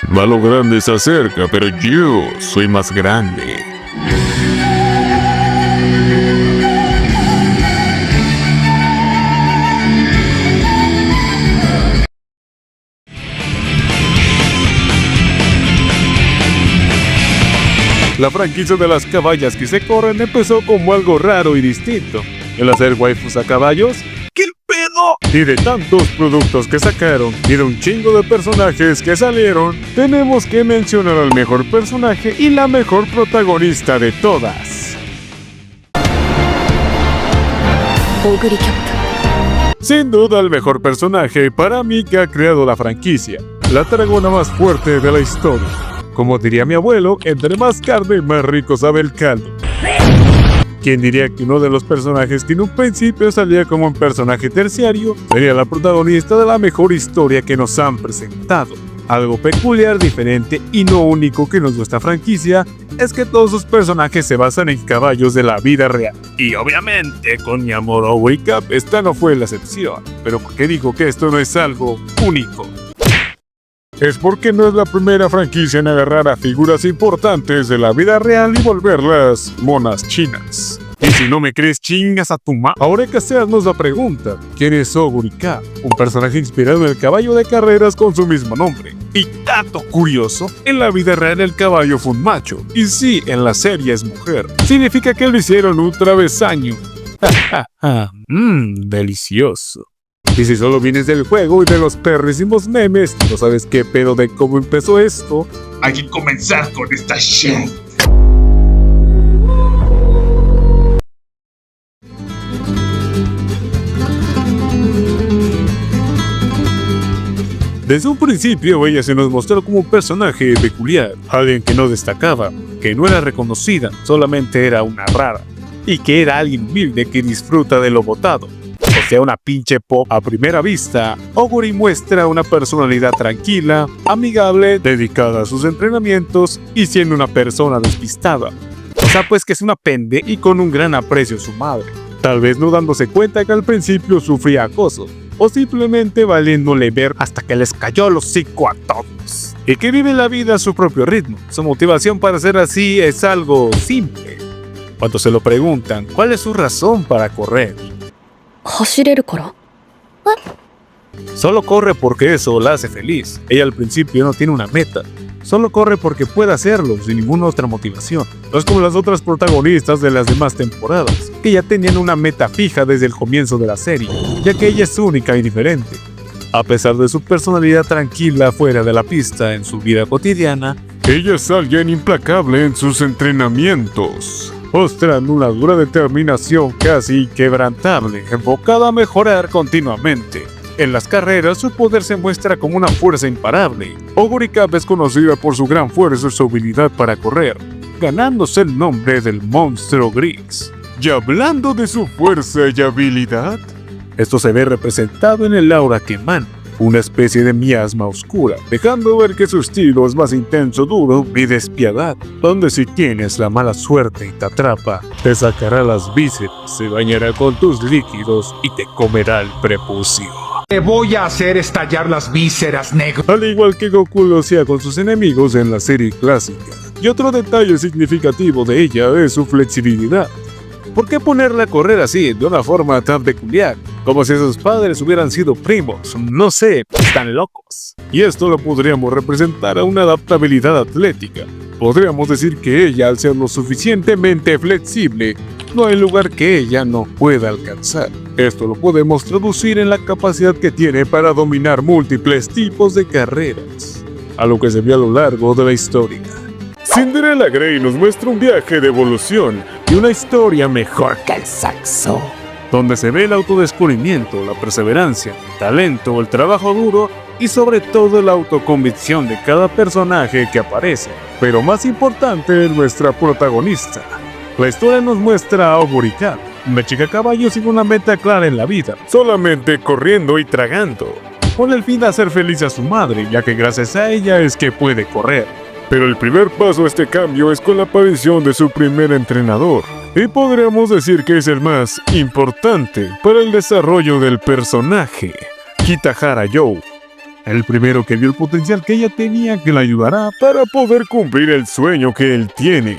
Malo grande se acerca, pero yo soy más grande. La franquicia de las caballas que se corren empezó como algo raro y distinto. El hacer waifus a caballos, ¡qué pedo! Y de tantos productos que sacaron y de un chingo de personajes que salieron, tenemos que mencionar al mejor personaje y la mejor protagonista de todas. Sin duda el mejor personaje para mí que ha creado la franquicia, la dragona más fuerte de la historia. Como diría mi abuelo, entre más carne, más rico sabe el caldo. ¿Quién diría que uno de los personajes que en un principio salía como un personaje terciario sería la protagonista de la mejor historia que nos han presentado? Algo peculiar, diferente y no único que nos esta franquicia es que todos sus personajes se basan en caballos de la vida real. Y obviamente con mi amor Oguri Cap esta no fue la excepción. Pero ¿por qué digo que esto no es algo único? Es porque no es la primera franquicia en agarrar a figuras importantes de la vida real y volverlas monas chinas. Y si no me crees, chingas a tu ma. Ahora hay que hacernos la pregunta, ¿quién es Oguri Cap? Un personaje inspirado en el caballo de carreras con su mismo nombre. Y dato curioso, en la vida real el caballo fue un macho. Y sí, en la serie es mujer. Significa que lo hicieron un travesaño. Delicioso. Y si solo vienes del juego y de los perrísimos memes, no sabes qué pedo de cómo empezó esto, hay que comenzar con esta shit. Desde un principio ella se nos mostró como un personaje peculiar, alguien que no destacaba, que no era reconocida, solamente era una rara, y que era alguien humilde que disfruta de lo botado. O sea, una pinche pop a primera vista. Oguri muestra una personalidad tranquila, amigable, dedicada a sus entrenamientos y siendo una persona despistada. O sea, pues que es una pende y con un gran aprecio a su madre. Tal vez no dándose cuenta que al principio sufría acoso, o simplemente valiéndole ver hasta que les cayó el hocico a todos. Y que vive la vida a su propio ritmo. Su motivación para ser así es algo simple. Cuando se lo preguntan, ¿cuál es su razón para correr? Solo corre porque eso la hace feliz. Ella al principio no tiene una meta. Solo corre porque puede hacerlo sin ninguna otra motivación. No es como las otras protagonistas de las demás temporadas, que ya tenían una meta fija desde el comienzo de la serie, ya que ella es única y diferente. A pesar de su personalidad tranquila fuera de la pista en su vida cotidiana, ella es alguien implacable en sus entrenamientos, mostrando una dura determinación casi inquebrantable, enfocada a mejorar continuamente. En las carreras, su poder se muestra como una fuerza imparable. Oguri Cap es conocida por su gran fuerza y su habilidad para correr, ganándose el nombre del monstruo gris. Y hablando de su fuerza y habilidad, esto se ve representado en el aura que emana, una especie de miasma oscura, dejando ver que su estilo es más intenso, duro y despiadado, donde si tienes la mala suerte y te atrapa, te sacará las vísceras, se bañará con tus líquidos y te comerá el prepucio. Te voy a hacer estallar las vísceras, negro. Al igual que Goku lo hacía con sus enemigos en la serie clásica. Y otro detalle significativo de ella es su flexibilidad. ¿Por qué ponerla a correr así, de una forma tan peculiar? Como si sus padres hubieran sido primos, no sé, están locos. Y esto lo podríamos representar a una adaptabilidad atlética. Podríamos decir que ella, al ser lo suficientemente flexible, no hay lugar que ella no pueda alcanzar. Esto lo podemos traducir en la capacidad que tiene para dominar múltiples tipos de carreras, a lo que se ve a lo largo de la historia. Cinderella Grey nos muestra un viaje de evolución y una historia mejor que el sexo, donde se ve el autodescubrimiento, la perseverancia, el talento, el trabajo duro y sobre todo la autoconvicción de cada personaje que aparece. Pero más importante, nuestra protagonista. La historia nos muestra a Oguri Cap, una chica caballo sin una meta clara en la vida, solamente corriendo y tragando, con el fin de hacer feliz a su madre, ya que gracias a ella es que puede correr. Pero el primer paso a este cambio es con la aparición de su primer entrenador, y podríamos decir que es el más importante para el desarrollo del personaje, Kitahara Joe. El primero que vio el potencial que ella tenía que la ayudará para poder cumplir el sueño que él tiene: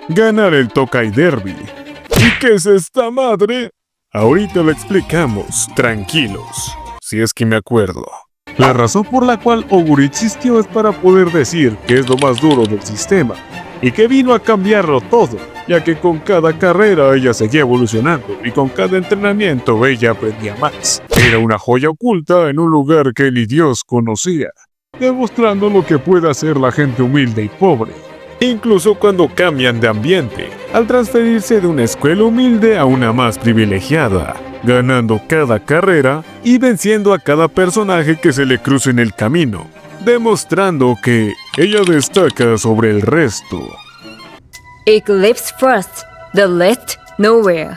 ganar el Tokai Derby. ¿Y qué es esta madre? Ahorita lo explicamos, tranquilos, si es que me acuerdo. La razón por la cual Oguri existió es para poder decir que es lo más duro del sistema, y que vino a cambiarlo todo, ya que con cada carrera ella seguía evolucionando, y con cada entrenamiento ella aprendía más. Era una joya oculta en un lugar que ni Dios conocía, demostrando lo que puede hacer la gente humilde y pobre, incluso cuando cambian de ambiente, al transferirse de una escuela humilde a una más privilegiada, ganando cada carrera y venciendo a cada personaje que se le cruce en el camino, demostrando que ella destaca sobre el resto. Eclipse first, the rest nowhere.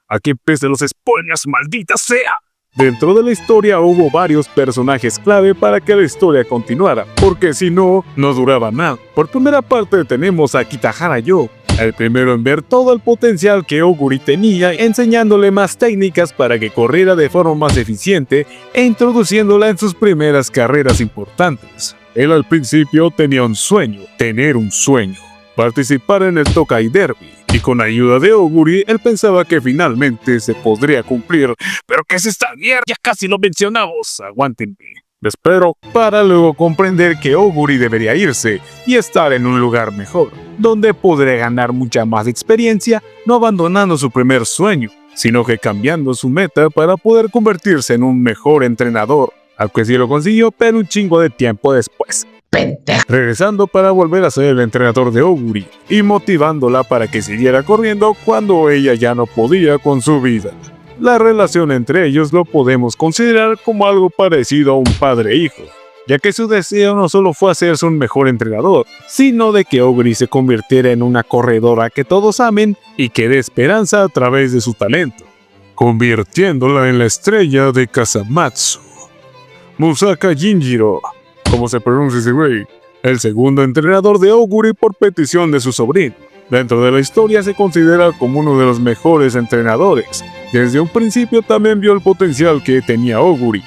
¿A qué pese los spoilers, maldita sea? Dentro de la historia hubo varios personajes clave para que la historia continuara, porque si no, no duraba nada. Por primera parte tenemos a Kitahara Yo, el primero en ver todo el potencial que Oguri tenía, enseñándole más técnicas para que corriera de forma más eficiente e introduciéndola en sus primeras carreras importantes. Él al principio tenía un sueño, tener un sueño: participar en el Tokai Derby, y con ayuda de Oguri, él pensaba que finalmente se podría cumplir. ¿Pero qué es esta mierda? Ya casi lo mencionamos, aguántenme. Espero, para luego comprender que Oguri debería irse y estar en un lugar mejor, donde podría ganar mucha más experiencia, no abandonando su primer sueño, sino que cambiando su meta para poder convertirse en un mejor entrenador, aunque sí lo consiguió, pero un chingo de tiempo después. Regresando para volver a ser el entrenador de Oguri y motivándola para que siguiera corriendo cuando ella ya no podía con su vida. La relación entre ellos lo podemos considerar como algo parecido a un padre e hijo, ya que su deseo no solo fue hacerse un mejor entrenador, sino de que Oguri se convirtiera en una corredora que todos amen y que dé esperanza a través de su talento, convirtiéndola en la estrella de Kasamatsu. Musaka Jinjiro, ¿cómo se pronuncia ese güey? El segundo entrenador de Oguri por petición de su sobrino. Dentro de la historia se considera como uno de los mejores entrenadores. Desde un principio también vio el potencial que tenía Oguri,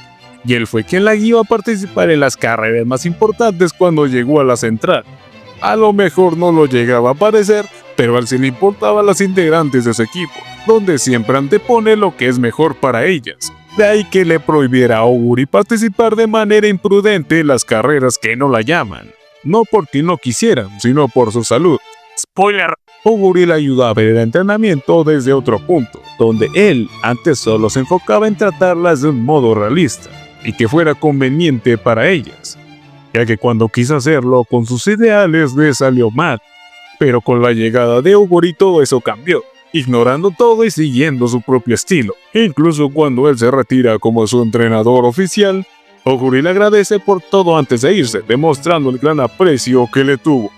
y él fue quien la guió a participar en las carreras más importantes cuando llegó a la central. A lo mejor no lo llegaba a parecer, pero a él sí le importaba a las integrantes de su equipo, donde siempre antepone lo que es mejor para ellas. De ahí que le prohibiera a Oguri participar de manera imprudente en las carreras que no la llaman. No porque no quisieran, sino por su salud. Spoiler: Oguri le ayudaba a ver el entrenamiento desde otro punto, donde él antes solo se enfocaba en tratarlas de un modo realista, y que fuera conveniente para ellas, ya que cuando quiso hacerlo con sus ideales le salió mal. Pero con la llegada de Oguri todo eso cambió, ignorando todo y siguiendo su propio estilo. Incluso cuando él se retira como su entrenador oficial, Oguri le agradece por todo antes de irse, demostrando el gran aprecio que le tuvo.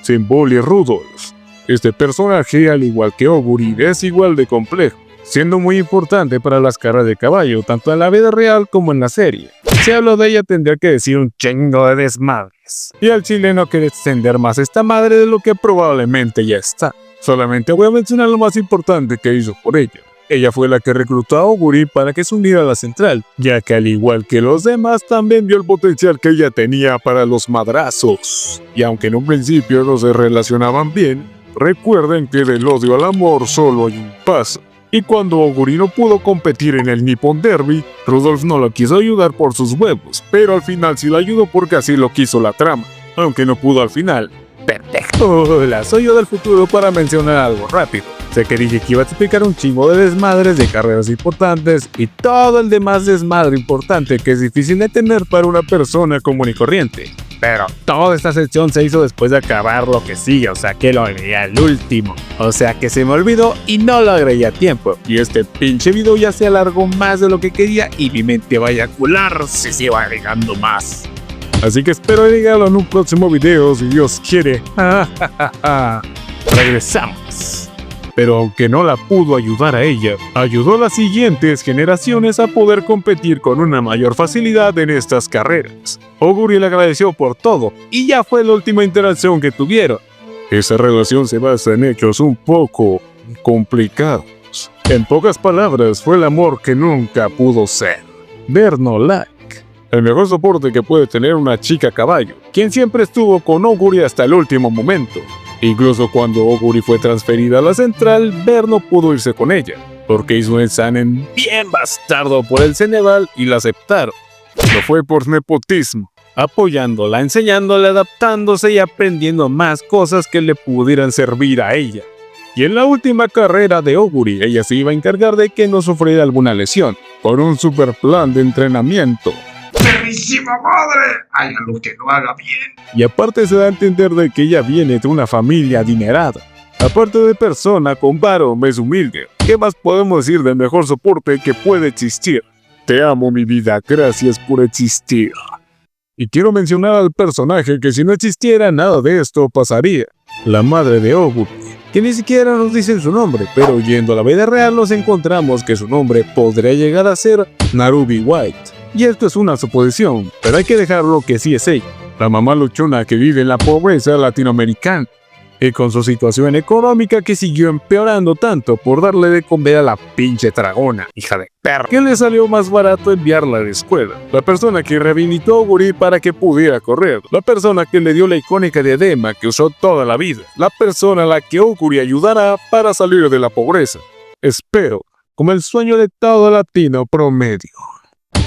Symboli Rudolph. Este personaje, al igual que Oguri, es igual de complejo, siendo muy importante para las carreras de caballo, tanto en la vida real como en la serie. Si hablo de ella tendría que decir un chingo de desmadres, y al chileno quiere extender más esta madre de lo que probablemente ya está. Solamente voy a mencionar lo más importante que hizo por ella. Ella fue la que reclutó a Oguri para que se uniera a la central, ya que al igual que los demás también vio el potencial que ella tenía para los madrazos. Y aunque en un principio no se relacionaban bien, recuerden que del odio al amor solo hay un paso. Y cuando Oguri no pudo competir en el Nippon Derby, Rudolph no lo quiso ayudar por sus huevos, pero al final sí lo ayudó porque así lo quiso la trama, aunque no pudo al final. Pendejo. Hola, soy yo del futuro para mencionar algo rápido. Sé que dije que iba a explicar un chingo de desmadres de carreras importantes y todo el demás desmadre importante que es difícil de tener para una persona común y corriente. Pero toda esta sección se hizo después de acabar lo que sigue, o sea que lo agregué al último. O sea que se me olvidó y no lo agregué a tiempo. Y este pinche video ya se alargó más de lo que quería y mi mente va a eyacular si sigo agregando más. Así que espero agregarlo en un próximo video si Dios quiere. Regresamos. Pero aunque no la pudo ayudar a ella, ayudó a las siguientes generaciones a poder competir con una mayor facilidad en estas carreras. Oguri le agradeció por todo, y ya fue la última interacción que tuvieron. Esa relación se basa en hechos un poco complicados. En pocas palabras, fue el amor que nunca pudo ser. Ver no like. el mejor soporte que puede tener una chica caballo, quien siempre estuvo con Oguri hasta el último momento. Incluso cuando Oguri fue transferida a la central, Ver no pudo irse con ella, porque hizo un examen bien bastardo por el Ceneval y la aceptaron. No fue por nepotismo, apoyándola, enseñándole, adaptándose y aprendiendo más cosas que le pudieran servir a ella. Y en la última carrera de Oguri, ella se iba a encargar de que no sufriera alguna lesión, con un super plan de entrenamiento. ¡Perrísima madre! Haga lo que no haga bien. Y aparte se da a entender de que ella viene de una familia adinerada. Aparte de persona con varo es humilde. ¿Qué más podemos decir del mejor soporte que puede existir? Te amo, mi vida, gracias por existir. Y quiero mencionar al personaje que si no existiera nada de esto pasaría. La madre de Oguri, que ni siquiera nos dicen su nombre, pero yendo a la vida real nos encontramos que su nombre podría llegar a ser Narubi White. Y esto es una suposición, pero hay que dejarlo que sí es ella, la mamá luchona que vive en la pobreza latinoamericana, y con su situación económica que siguió empeorando tanto por darle de comer a la pinche dragona, hija de perra, que le salió más barato enviarla a la escuela, la persona que rehabilitó a Oguri para que pudiera correr, la persona que le dio la icónica diadema que usó toda la vida, la persona a la que Oguri ayudará para salir de la pobreza. Espero, como el sueño de todo latino promedio.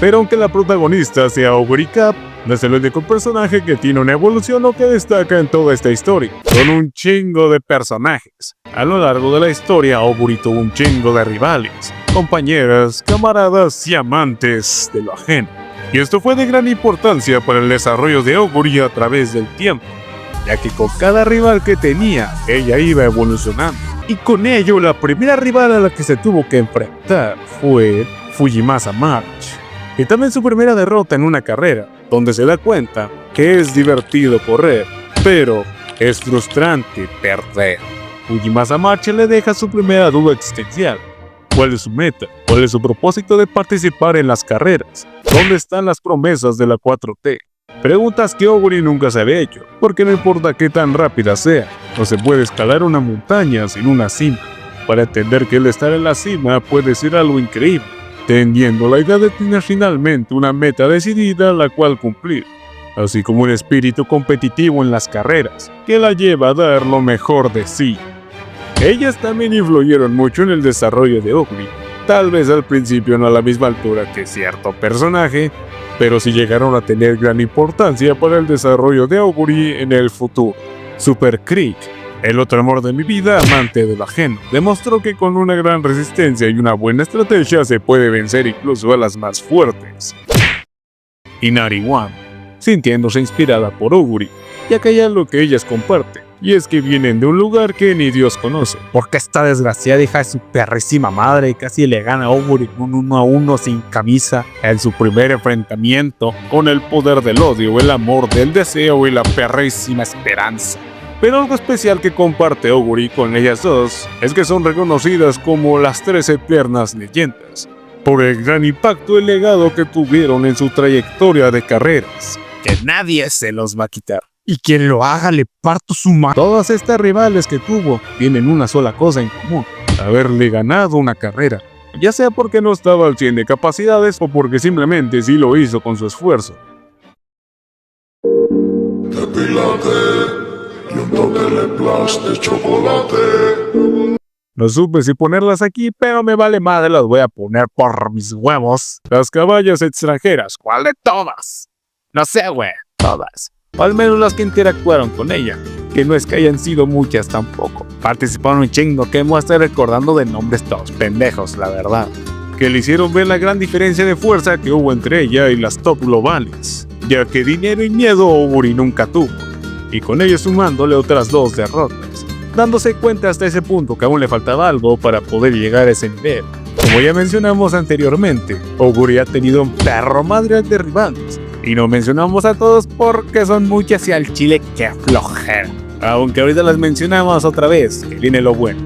Pero aunque la protagonista sea Oguri Cap, no es el único personaje que tiene una evolución o que destaca en toda esta historia. Son un chingo de personajes. A lo largo de la historia, Oguri tuvo un chingo de rivales, compañeras, camaradas y amantes de lo ajeno. Y esto fue de gran importancia para el desarrollo de Oguri a través del tiempo, ya que con cada rival que tenía, ella iba evolucionando. Y con ello, la primera rival a la que se tuvo que enfrentar fue Fujimasa March. Y también su primera derrota en una carrera, donde se da cuenta que es divertido correr, pero es frustrante perder. Fujimasa March le deja su primera duda existencial. ¿Cuál es su meta? ¿Cuál es su propósito de participar en las carreras? ¿Dónde están las promesas de la 4T? Preguntas que Oguri nunca se había hecho, porque no importa qué tan rápida sea, no se puede escalar una montaña sin una cima. Para entender que el estar en la cima puede ser algo increíble, teniendo la idea de tener finalmente una meta decidida la cual cumplir, así como un espíritu competitivo en las carreras, que la lleva a dar lo mejor de sí. Ellas también influyeron mucho en el desarrollo de Oguri, tal vez al principio no a la misma altura que cierto personaje, pero sí llegaron a tener gran importancia para el desarrollo de Oguri en el futuro. Super Creek, el otro amor de mi vida, amante de lo ajeno, demostró que con una gran resistencia y una buena estrategia se puede vencer incluso a las más fuertes. Inari One, sintiéndose inspirada por Oguri, ya que hay algo que ellas comparten, y es que vienen de un lugar que ni Dios conoce. Porque esta desgraciada hija de su perrísima madre casi le gana a Oguri un 1-1 sin camisa en su primer enfrentamiento con el poder del odio, el amor del deseo y la perrísima esperanza. Pero algo especial que comparte Oguri con ellas dos es que son reconocidas como las 3 eternas leyendas, por el gran impacto y legado que tuvieron en su trayectoria de carreras, que nadie se los va a quitar. Y quien lo haga le parto su mano. Todas estas rivales que tuvo tienen una sola cosa en común: haberle ganado una carrera, ya sea porque no estaba al 100 de capacidades o porque simplemente sí lo hizo con su esfuerzo. Y un toque de plus de chocolate. No supe si ponerlas aquí, pero me vale madre, las voy a poner por mis huevos. Las caballas extranjeras, ¿cuál de todas? No sé, güey, todas. O al menos las que interactuaron con ella, que no es que hayan sido muchas tampoco. Participaron un chingo que me voy a estar recordando de nombres todos pendejos, la verdad. Que le hicieron ver la gran diferencia de fuerza que hubo entre ella y las top globales, ya que dinero y miedo Oguri nunca tuvo. Y con ello sumándole otras 2 derrotas, dándose cuenta hasta ese punto que aún le faltaba algo para poder llegar a ese nivel. Como ya mencionamos anteriormente, Oguri ha tenido un perro madre de rivales, y no mencionamos a todos porque son muchas y al chile que flojera. Aunque ahorita las mencionamos otra vez, que viene lo bueno.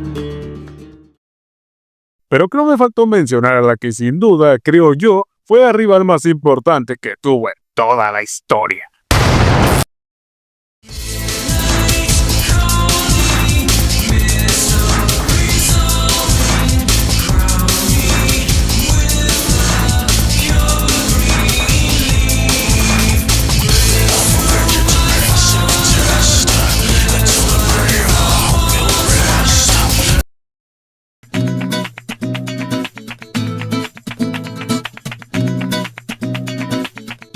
Pero creo me faltó mencionar a la que sin duda, creo yo, fue el rival más importante que tuvo en toda la historia.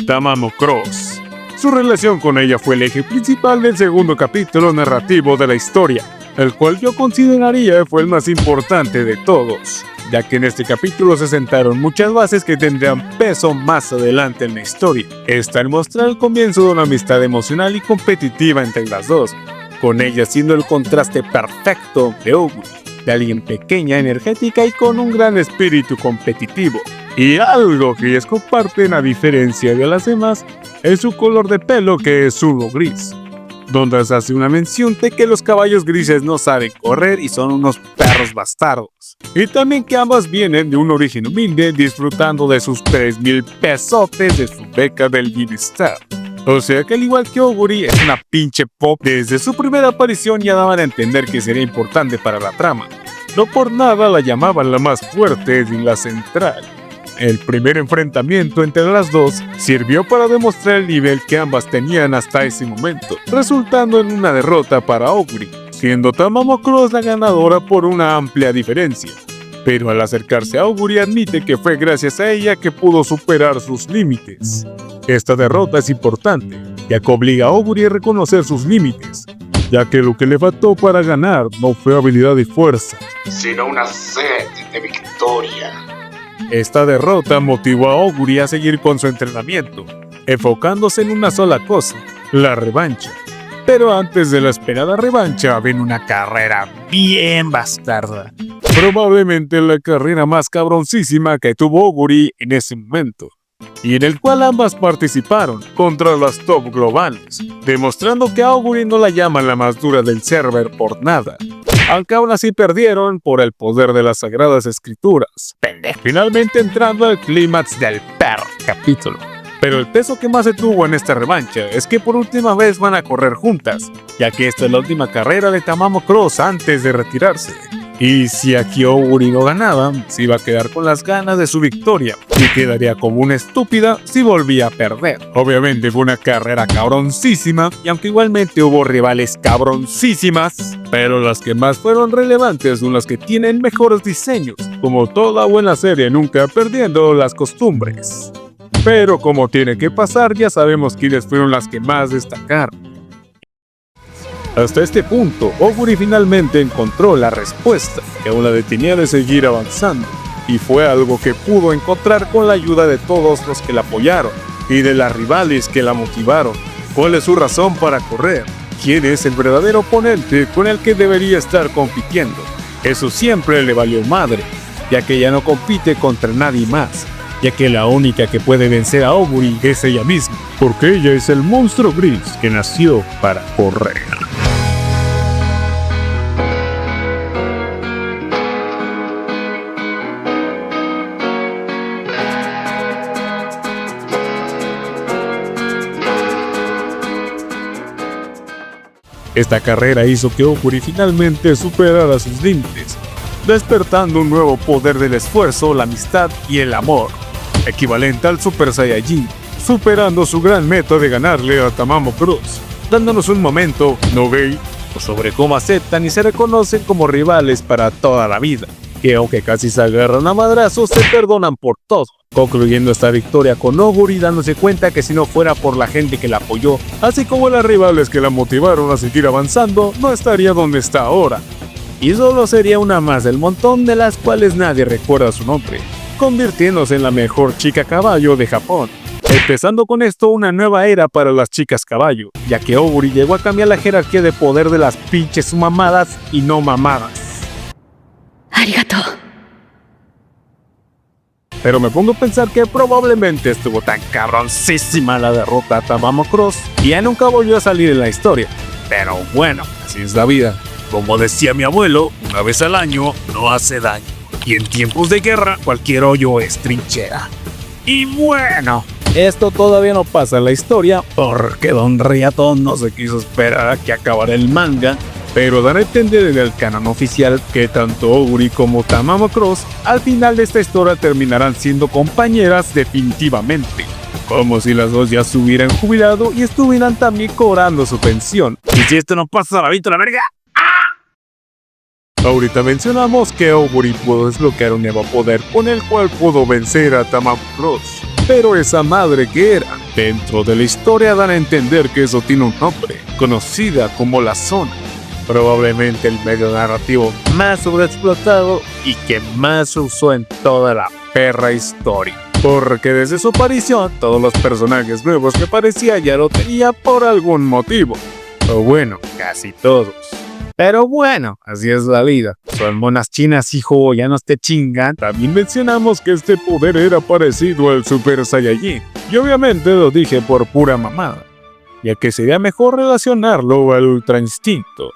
Tamamo Cross. Su relación con ella fue el eje principal del segundo capítulo narrativo de la historia, el cual yo consideraría fue el más importante de todos, ya que en este capítulo se sentaron muchas bases que tendrán peso más adelante en la historia. Esta al mostrar el comienzo de una amistad emocional y competitiva entre las dos, con ella siendo el contraste perfecto de Oguri, de alguien pequeña, energética y con un gran espíritu competitivo. Y algo que ellas comparten a diferencia de las demás es su color de pelo, que es zurdo gris, donde se hace una mención de que los caballos grises no saben correr y son unos perros bastardos. Y también que ambas vienen de un origen humilde, disfrutando de sus 3,000 pesotes de su beca del bienestar. O sea que al igual que Oguri es una pinche pop, desde su primera aparición ya daban a entender que sería importante para la trama. No por nada la llamaban la más fuerte y la central. El primer enfrentamiento entre las dos sirvió para demostrar el nivel que ambas tenían hasta ese momento, resultando en una derrota para Oguri, siendo Tamamo Cross la ganadora por una amplia diferencia. Pero al acercarse a Oguri admite que fue gracias a ella que pudo superar sus límites. Esta derrota es importante, ya que obliga a Oguri a reconocer sus límites, ya que lo que le faltó para ganar no fue habilidad y fuerza, sino una sed de victoria. Esta derrota motivó a Oguri a seguir con su entrenamiento, enfocándose en una sola cosa, la revancha. Pero antes de la esperada revancha ven una carrera bien bastarda, probablemente la carrera más cabroncísima que tuvo Oguri en ese momento, y en el cual ambas participaron contra las top globales, demostrando que a Oguri no la llaman la más dura del server por nada, aunque aún así perdieron por el poder de las sagradas escrituras, finalmente entrando al clímax del perro capítulo. Pero el peso que más se tuvo en esta revancha es que por última vez van a correr juntas, ya que esta es la última carrera de Tamamo Cross antes de retirarse. Y si aquí Oguri no ganaba, se iba a quedar con las ganas de su victoria y quedaría como una estúpida si volvía a perder. Obviamente fue una carrera cabroncísima, y aunque igualmente hubo rivales cabroncísimas, pero las que más fueron relevantes son las que tienen mejores diseños, como toda buena serie, nunca perdiendo las costumbres. Pero como tiene que pasar, ya sabemos quiénes fueron las que más destacaron. Hasta este punto, Oguri finalmente encontró la respuesta que aún la detenía de seguir avanzando, y fue algo que pudo encontrar con la ayuda de todos los que la apoyaron y de las rivales que la motivaron. ¿Cuál es su razón para correr? ¿Quién es el verdadero oponente con el que debería estar compitiendo? Eso siempre le valió madre, ya que ella no compite contra nadie más, ya que la única que puede vencer a Oguri es ella misma, porque ella es el monstruo gris que nació para correr. Esta carrera hizo que Oguri finalmente superara sus límites, despertando un nuevo poder del esfuerzo, la amistad y el amor, equivalente al Super Saiyajin, superando su gran meta de ganarle a Tamamo Cross, dándonos un momento no gay sobre cómo aceptan y se reconocen como rivales para toda la vida, que aunque casi se agarran a madrazos, se perdonan por todo, concluyendo esta victoria con Oguri dándose cuenta que si no fuera por la gente que la apoyó, así como las rivales que la motivaron a seguir avanzando, no estaría donde está ahora. Y solo sería una más del montón de las cuales nadie recuerda su nombre, convirtiéndose en la mejor chica caballo de Japón. Empezando con esto una nueva era para las chicas caballo, ya que Oguri llegó a cambiar la jerarquía de poder de las pinches mamadas y no mamadas. Arigato. Pero me pongo a pensar que probablemente estuvo tan cabroncísima la derrota a Tamamo Cross y ya nunca volvió a salir en la historia. Pero bueno, así es la vida. Como decía mi abuelo, una vez al año no hace daño. Y en tiempos de guerra, cualquier hoyo es trinchera. Y bueno, esto todavía no pasa en la historia porque Don Riaton no se quiso esperar a que acabara el manga, pero dan a entender en el canon oficial que tanto Oguri como Tamamo Cross al final de esta historia terminarán siendo compañeras definitivamente, como si las dos ya se hubieran jubilado y estuvieran también cobrando su pensión. Y si esto no pasa, la vito la verga. Ahorita mencionamos que Oguri pudo desbloquear un nuevo poder con el cual pudo vencer a Tamagotchi. Pero esa madre que era, dentro de la historia dan a entender que eso tiene un nombre, conocida como la Zona. Probablemente el medio narrativo más sobreexplotado y que más se usó en toda la perra historia. Porque desde su aparición, todos los personajes nuevos que aparecía ya lo tenía por algún motivo. O bueno, casi todos. Pero bueno, así es la vida. Son monas chinas, hijo, ya no te chingan. También mencionamos que este poder era parecido al Super Saiyajin. Y obviamente lo dije por pura mamada, ya que sería mejor relacionarlo al Ultra Instinto.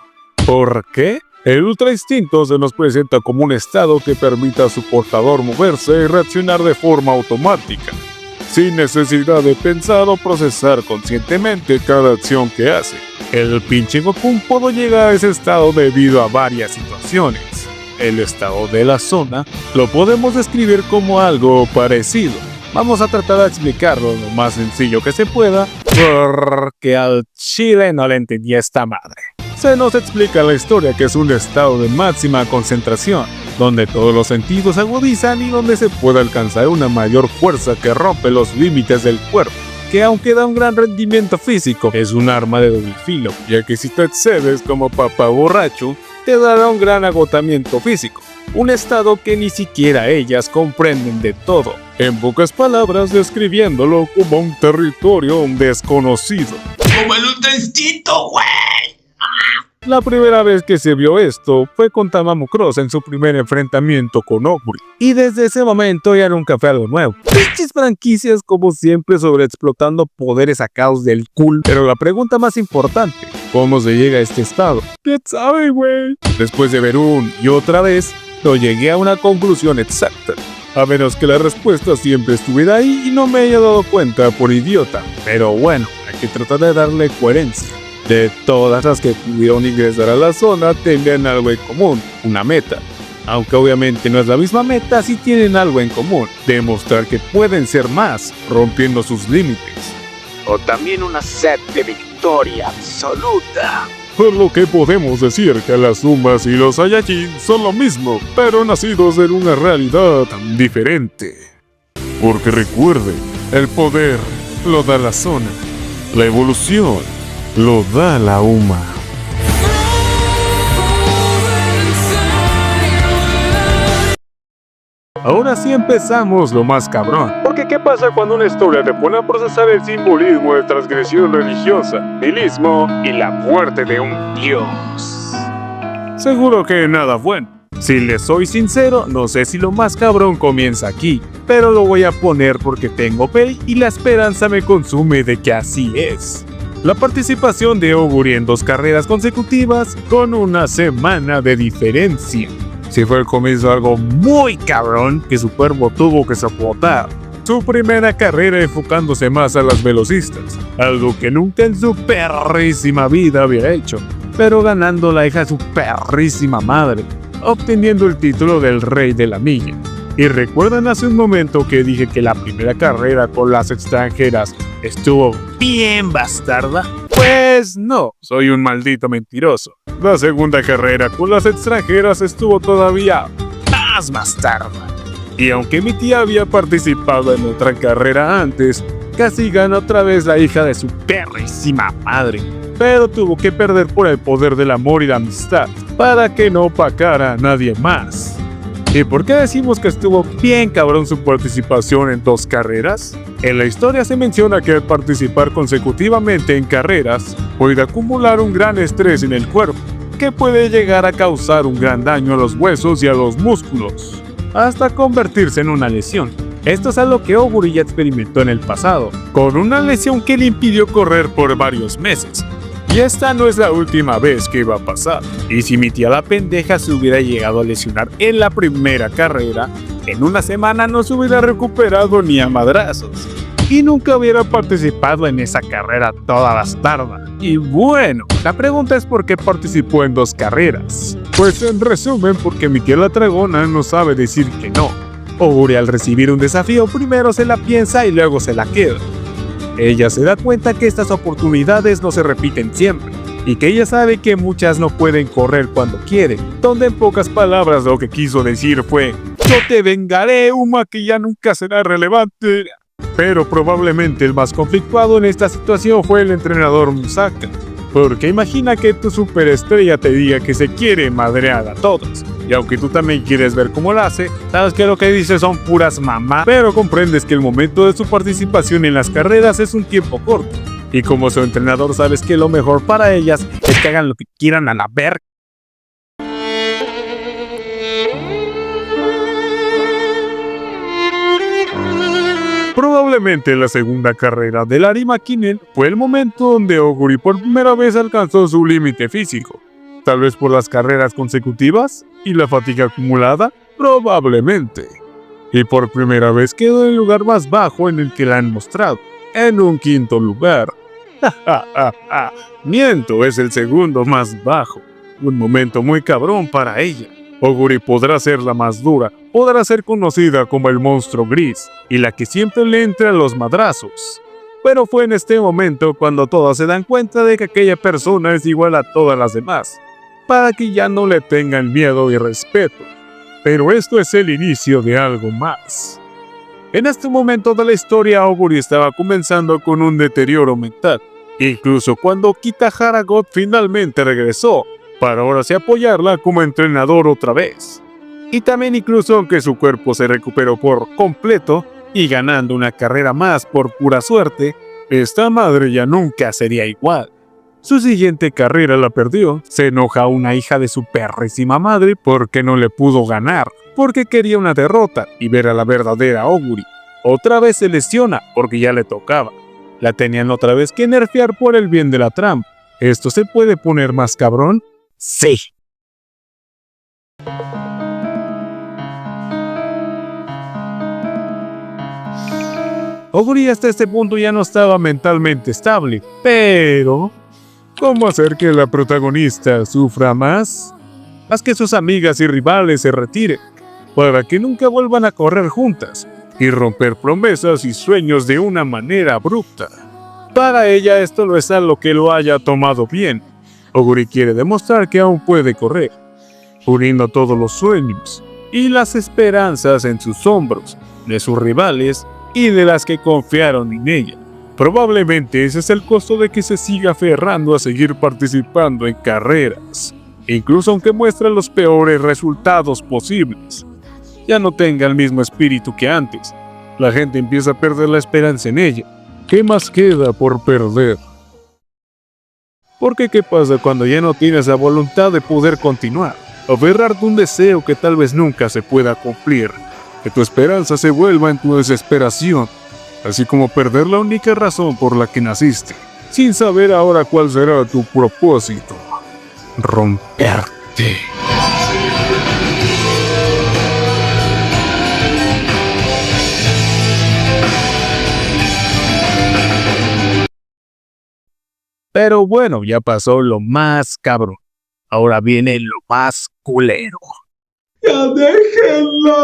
¿Por qué? El Ultra Instinto se nos presenta como un estado que permite a su portador moverse y reaccionar de forma automática, sin necesidad de pensar o procesar conscientemente cada acción que hace. El pinche Goku pudo llegar a ese estado debido a varias situaciones. El estado de la zona lo podemos describir como algo parecido. Vamos a tratar de explicarlo lo más sencillo que se pueda, porque al chile no le entendí esta madre. Se nos explica la historia que es un estado de máxima concentración, donde todos los sentidos se agudizan y donde se puede alcanzar una mayor fuerza que rompe los límites del cuerpo, que aunque da un gran rendimiento físico, es un arma de doble filo, ya que si te excedes como papá borracho, te dará un gran agotamiento físico, un estado que ni siquiera ellas comprenden de todo. En pocas palabras, describiéndolo como un territorio desconocido. Como el Ultra Instinto, güey. La primera vez que se vio esto fue con Tamagotchi en su primer enfrentamiento con Oguri, y desde ese momento ya nunca fue algo nuevo. Pinches franquicias como siempre sobreexplotando poderes sacados del culo. Pero la pregunta más importante, ¿cómo se llega a este estado? ¿Quién sabe, güey? Después de ver y otra vez, no llegué a una conclusión exacta. A menos que la respuesta siempre estuviera ahí y no me haya dado cuenta por idiota. Pero bueno, hay que tratar de darle coherencia. De todas las que pudieron ingresar a la zona, tenían algo en común, una meta. Aunque obviamente no es la misma meta, sí tienen algo en común, demostrar que pueden ser más, rompiendo sus límites. O también una sed de victoria absoluta. Por lo que podemos decir que las Zumas y los Saiyajin son lo mismo, pero nacidos en una realidad diferente. Porque recuerden, el poder lo da la zona, la evolución lo da la UMA. Ahora sí empezamos lo más cabrón. Porque ¿qué pasa cuando una historia te pone a procesar el simbolismo de transgresión religiosa, nihilismo y la muerte de un dios? Seguro que nada bueno. Si les soy sincero, no sé si lo más cabrón comienza aquí, pero lo voy a poner porque tengo fe y la esperanza me consume de que así es. La participación de Oguri en 2 carreras consecutivas con una semana de diferencia. Si fue el comienzo de algo muy cabrón que su cuerpo tuvo que soportar. Su primera carrera enfocándose más a las velocistas, algo que nunca en su perrísima vida había hecho, pero ganando la hija de su perrísima madre, obteniendo el título del Rey de la Milla. ¿Y recuerdan hace un momento que dije que la primera carrera con las extranjeras estuvo bien bastarda? Pues no, soy un maldito mentiroso. La segunda carrera con las extranjeras estuvo todavía más bastarda. Y aunque mi tía había participado en otra carrera antes, casi gana otra vez la hija de su perrísima madre. Pero tuvo que perder por el poder del amor y la amistad, para que no opacara a nadie más. ¿Y por qué decimos que estuvo bien cabrón su participación en 2 carreras? En la historia se menciona que al participar consecutivamente en carreras, puede acumular un gran estrés en el cuerpo, que puede llegar a causar un gran daño a los huesos y a los músculos, hasta convertirse en una lesión. Esto es algo que Oguri ya experimentó en el pasado, con una lesión que le impidió correr por varios meses. Y esta no es la última vez que iba a pasar. Y si mi tía la pendeja se hubiera llegado a lesionar en la primera carrera, en una semana no se hubiera recuperado ni a madrazos. Y nunca hubiera participado en esa carrera toda bastarda. Y bueno, la pregunta es por qué participó en 2 carreras. Pues en resumen, porque mi tía la dragona no sabe decir que no. Oguri al recibir un desafío primero se la piensa y luego se la queda. Ella se da cuenta que estas oportunidades no se repiten siempre, y que ella sabe que muchas no pueden correr cuando quieren, donde en pocas palabras lo que quiso decir fue: yo te vengaré, Uma, que ya nunca será relevante. Pero probablemente el más conflictuado en esta situación fue el entrenador Musaka, porque imagina que tu superestrella te diga que se quiere madrear a todos, y aunque tú también quieres ver cómo lo hace, sabes que lo que dice son puras mamás, pero comprendes que el momento de su participación en las carreras es un tiempo corto, y como su entrenador sabes que lo mejor para ellas es que hagan lo que quieran a la verga. Probablemente la segunda carrera del Ari Makinen fue el momento donde Oguri por primera vez alcanzó su límite físico. Tal vez por las carreras consecutivas y la fatiga acumulada, probablemente. Y por primera vez quedó en el lugar más bajo en el que la han mostrado, en un quinto lugar. Miento, es el segundo más bajo. Un momento muy cabrón para ella. Oguri podrá ser la más dura, podrá ser conocida como el monstruo gris y la que siempre le entra a los madrazos. Pero fue en este momento cuando todas se dan cuenta de que aquella persona es igual a todas las demás, para que ya no le tengan miedo y respeto. Pero esto es el inicio de algo más. En este momento de la historia, Oguri estaba comenzando con un deterioro mental, incluso cuando Kitahara God finalmente regresó, para ahora sí apoyarla como entrenador otra vez. Y también incluso aunque su cuerpo se recuperó por completo y ganando una carrera más por pura suerte, esta madre ya nunca sería igual. Su siguiente carrera la perdió, se enoja a una hija de su perrísima madre porque no le pudo ganar, porque quería una derrota y ver a la verdadera Oguri. Otra vez se lesiona porque ya le tocaba. La tenían otra vez que nerfear por el bien de la trampa. ¿Esto se puede poner más cabrón? Sí. Oguri hasta este punto ya no estaba mentalmente estable, pero ¿cómo hacer que la protagonista sufra más? Haz que sus amigas y rivales se retiren, para que nunca vuelvan a correr juntas y romper promesas y sueños de una manera abrupta. Para ella esto no es algo que lo haya tomado bien. Oguri quiere demostrar que aún puede correr, uniendo todos los sueños y las esperanzas en sus hombros, de sus rivales y de las que confiaron en ella. Probablemente ese es el costo de que se siga aferrando a seguir participando en carreras, incluso aunque muestre los peores resultados posibles. Ya no tenga el mismo espíritu que antes. La gente empieza a perder la esperanza en ella. ¿Qué más queda por perder? Porque ¿qué pasa cuando ya no tienes la voluntad de poder continuar? Aferrarte a un deseo que tal vez nunca se pueda cumplir. Que tu esperanza se vuelva en tu desesperación. Así como perder la única razón por la que naciste. Sin saber ahora cuál será tu propósito. Romperte. Pero bueno, ya pasó lo más cabrón. Ahora viene lo más culero. ¡Ya déjenla!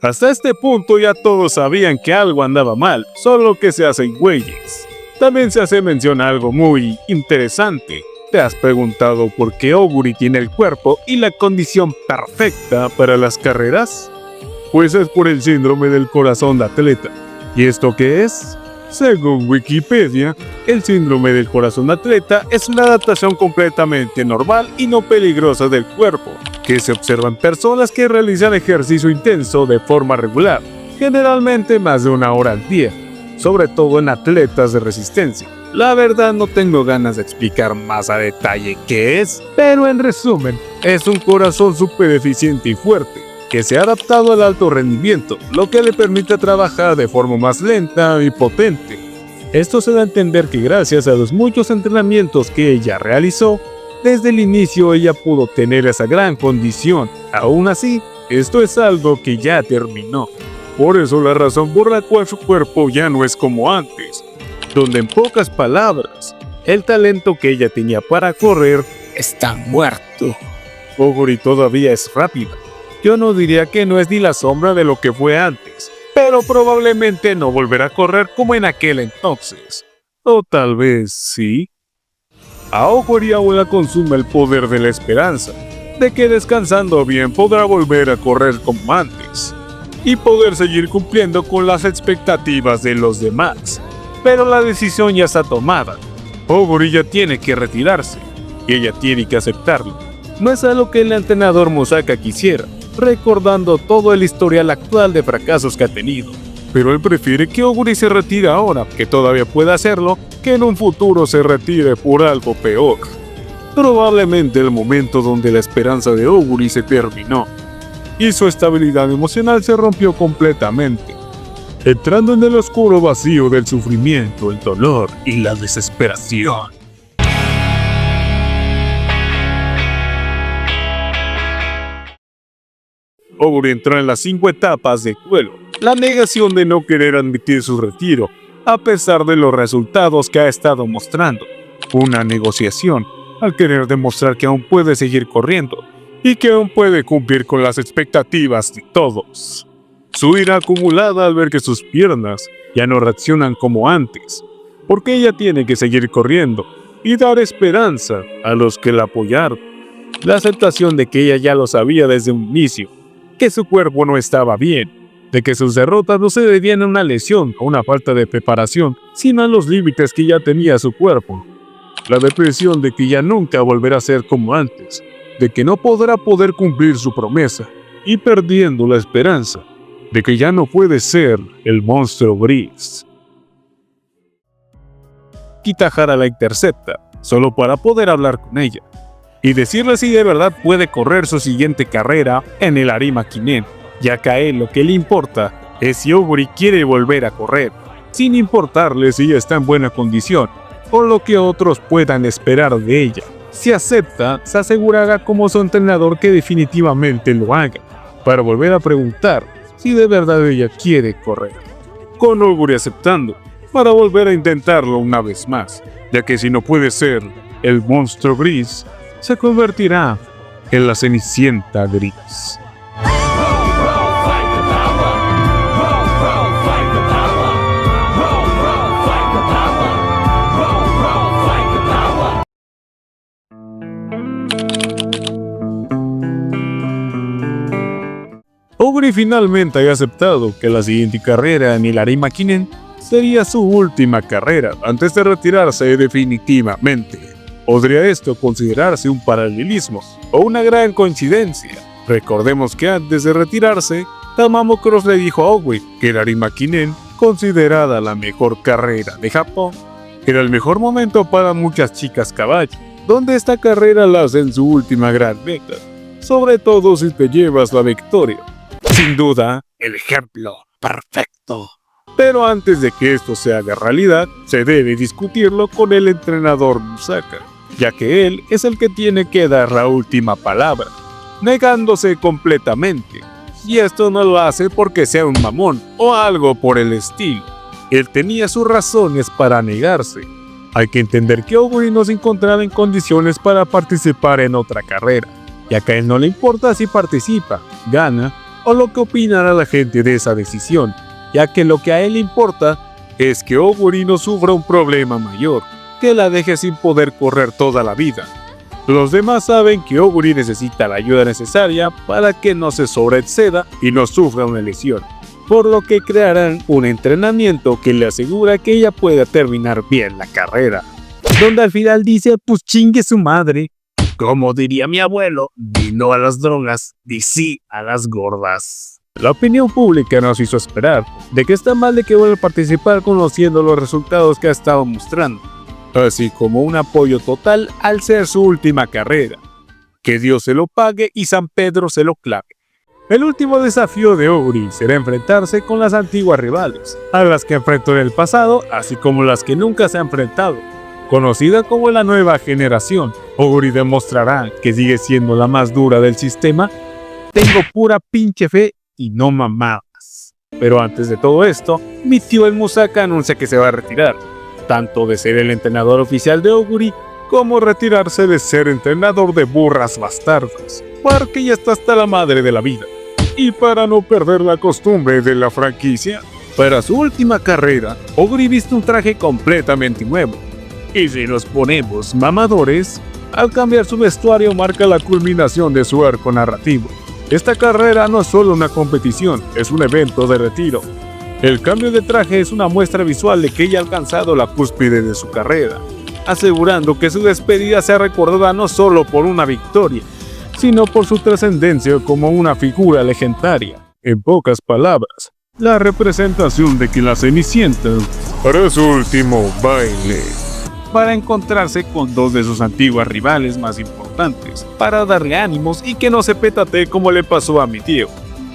Hasta este punto ya todos sabían que algo andaba mal, solo que se hacen güeyes. También se hace mención a algo muy interesante. ¿Te has preguntado por qué Oguri tiene el cuerpo y la condición perfecta para las carreras? Pues es por el síndrome del corazón de atleta. ¿Y esto qué es? Según Wikipedia, el síndrome del corazón de atleta es una adaptación completamente normal y no peligrosa del cuerpo, que se observa en personas que realizan ejercicio intenso de forma regular, generalmente más de 1 hora al día, sobre todo en atletas de resistencia. La verdad no tengo ganas de explicar más a detalle qué es, pero en resumen, es un corazón súper eficiente y fuerte, que se ha adaptado al alto rendimiento, lo que le permite trabajar de forma más lenta y potente. Esto se da a entender que gracias a los muchos entrenamientos que ella realizó, desde el inicio ella pudo tener esa gran condición. Aún así, esto es algo que ya terminó. Por eso la razón por la cual su cuerpo ya no es como antes, donde en pocas palabras, el talento que ella tenía para correr está muerto. Oguri todavía es rápida. Yo no diría que no es ni la sombra de lo que fue antes, pero probablemente no volverá a correr como en aquel entonces. O tal vez sí. A Oguri aún la consume el poder de la esperanza, de que descansando bien podrá volver a correr como antes, y poder seguir cumpliendo con las expectativas de los demás. Pero la decisión ya está tomada. Oguri ya tiene que retirarse, y ella tiene que aceptarlo. No es algo que el entrenador Musaka quisiera, recordando todo el historial actual de fracasos que ha tenido. Pero él prefiere que Oguri se retire ahora, que todavía puede hacerlo, que en un futuro se retire por algo peor. Probablemente el momento donde la esperanza de Oguri se terminó, y su estabilidad emocional se rompió completamente, entrando en el oscuro vacío del sufrimiento, el dolor y la desesperación. Oguri entró en las 5 etapas de duelo. La negación de no querer admitir su retiro, a pesar de los resultados que ha estado mostrando. Una negociación, al querer demostrar que aún puede seguir corriendo, y que aún puede cumplir con las expectativas de todos. Su ira acumulada al ver que sus piernas ya no reaccionan como antes, porque ella tiene que seguir corriendo y dar esperanza a los que la apoyaron. La aceptación de que ella ya lo sabía desde un inicio, que su cuerpo no estaba bien, de que sus derrotas no se debían a una lesión o una falta de preparación, sino a los límites que ya tenía su cuerpo. La depresión de que ya nunca volverá a ser como antes, de que no podrá cumplir su promesa, y perdiendo la esperanza de que ya no puede ser el monstruo gris. Kitahara la intercepta, solo para poder hablar con ella, y decirle si de verdad puede correr su siguiente carrera en el Arima Kinen, ya que a él lo que le importa es si Oguri quiere volver a correr, sin importarle si ella está en buena condición, o lo que otros puedan esperar de ella. Si acepta, se asegurará como su entrenador que definitivamente lo haga, para volver a preguntar si de verdad ella quiere correr. Con Oguri aceptando, para volver a intentarlo una vez más, ya que si no puede ser el monstruo gris, se convertirá en la Cenicienta gris. Oguri finalmente ha aceptado que la siguiente carrera en el Arima Kinen sería su última carrera antes de retirarse definitivamente. ¿Podría esto considerarse un paralelismo o una gran coincidencia? Recordemos que antes de retirarse, Tamamo Cross le dijo a Oguri que el Arima Kinen, considerada la mejor carrera de Japón, era el mejor momento para muchas chicas caballo, donde esta carrera la hace en su última gran meta, sobre todo si te llevas la victoria. Sin duda, el ejemplo perfecto. Pero antes de que esto se haga realidad, se debe discutirlo con el entrenador Musaka, ya que él es el que tiene que dar la última palabra, negándose completamente. Y esto no lo hace porque sea un mamón o algo por el estilo. Él tenía sus razones para negarse. Hay que entender que Oguri no se encontraba en condiciones para participar en otra carrera, ya que a él no le importa si participa, gana o lo que opinará la gente de esa decisión, ya que lo que a él le importa es que Oguri no sufra un problema mayor, que la deje sin poder correr toda la vida. Los demás saben que Oguri necesita la ayuda necesaria para que no se sobreexceda y no sufra una lesión, por lo que crearán un entrenamiento que le asegura que ella pueda terminar bien la carrera, donde al final dice pues chingue su madre. Como diría mi abuelo, di no a las drogas, di sí a las gordas. La opinión pública nos hizo esperar de que está mal de que vuelva a participar conociendo los resultados que ha estado mostrando, así como un apoyo total al ser su última carrera. Que Dios se lo pague y San Pedro se lo clave. El último desafío de Oguri será enfrentarse con las antiguas rivales, a las que enfrentó en el pasado, así como las que nunca se ha enfrentado. Conocida como la nueva generación, Oguri demostrará que sigue siendo la más dura del sistema. Tengo pura pinche fe y no mamadas. Pero antes de todo esto, mi tío el Musaka anuncia que se va a retirar, tanto de ser el entrenador oficial de Oguri, como retirarse de ser entrenador de burras bastardas, porque ya está hasta la madre de la vida. Y para no perder la costumbre de la franquicia, para su última carrera, Oguri viste un traje completamente nuevo. Y si nos ponemos mamadores, al cambiar su vestuario marca la culminación de su arco narrativo. Esta carrera no es solo una competición, es un evento de retiro. El cambio de traje es una muestra visual de que ella ha alcanzado la cúspide de su carrera, asegurando que su despedida sea recordada no solo por una victoria, sino por su trascendencia como una figura legendaria. En pocas palabras, la representación de que la Cenicienta hará su último baile para encontrarse con dos de sus antiguas rivales más importantes, para darle ánimos y que no se petatee como le pasó a mi tío.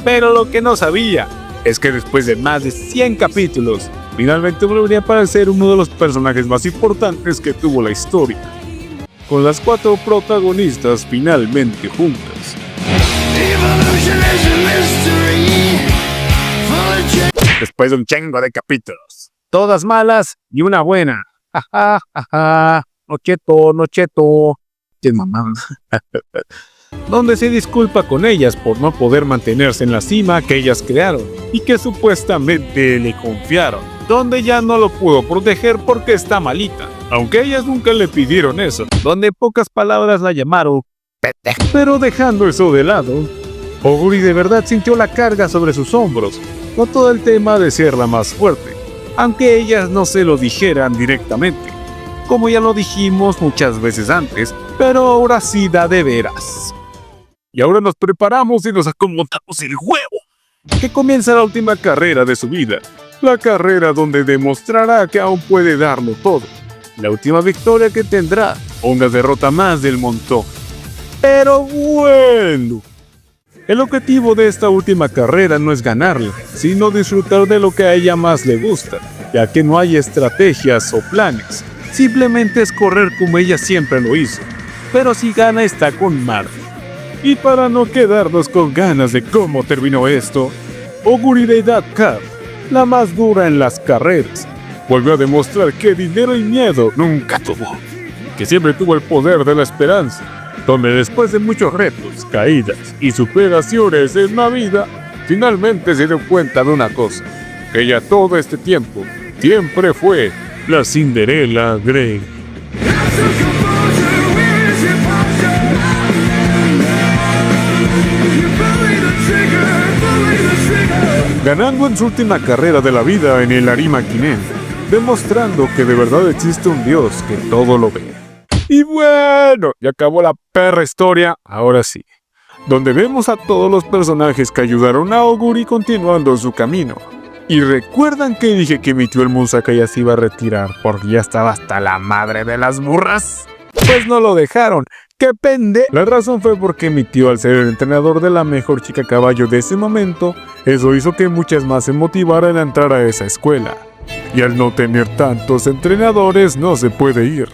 Pero lo que no sabía es que después de más de 100 capítulos, finalmente volvería a aparecer uno de los personajes más importantes que tuvo la historia, con las 4 protagonistas finalmente juntas. Después de un chingo de capítulos, todas malas y una buena. Nocheto, nocheto. Qué mamá. Donde se disculpa con ellas por no poder mantenerse en la cima que ellas crearon y que supuestamente le confiaron, donde ya no lo pudo proteger porque está malita, aunque ellas nunca le pidieron eso, donde en pocas palabras la llamaron pendeja. Pero dejando eso de lado, Oguri de verdad sintió la carga sobre sus hombros, no todo el tema de ser la más fuerte, aunque ellas no se lo dijeran directamente, como ya lo dijimos muchas veces antes, pero ahora sí da de veras. Y ahora nos preparamos y nos acomodamos el huevo, que comienza la última carrera de su vida, la carrera donde demostrará que aún puede darlo todo, la última victoria que tendrá, una derrota más del montón. Pero bueno, el objetivo de esta última carrera no es ganarla, sino disfrutar de lo que a ella más le gusta, ya que no hay estrategias o planes, simplemente es correr como ella siempre lo hizo, pero si gana está con madre. Y para no quedarnos con ganas de cómo terminó esto, Oguri de Edad Cup, la más dura en las carreras, volvió a demostrar que dinero y miedo nunca tuvo, que siempre tuvo el poder de la esperanza, donde después de muchos retos, caídas y superaciones en la vida, finalmente se dio cuenta de una cosa, que ella todo este tiempo siempre fue la Cinderella Grey. Ganando en su última carrera de la vida en el Arima Kinen, demostrando que de verdad existe un Dios que todo lo ve. Y bueno, ya acabó la perra historia, ahora sí, donde vemos a todos los personajes que ayudaron a Oguri continuando su camino. ¿Y recuerdan que dije que mi tío el Musaka ya se iba a retirar porque ya estaba hasta la madre de las burras? Pues no lo dejaron. ¡Qué pende! La razón fue porque mi tío, al ser el entrenador de la mejor chica caballo de ese momento, eso hizo que muchas más se motivaran a entrar a esa escuela. Y al no tener tantos entrenadores, no se puede ir.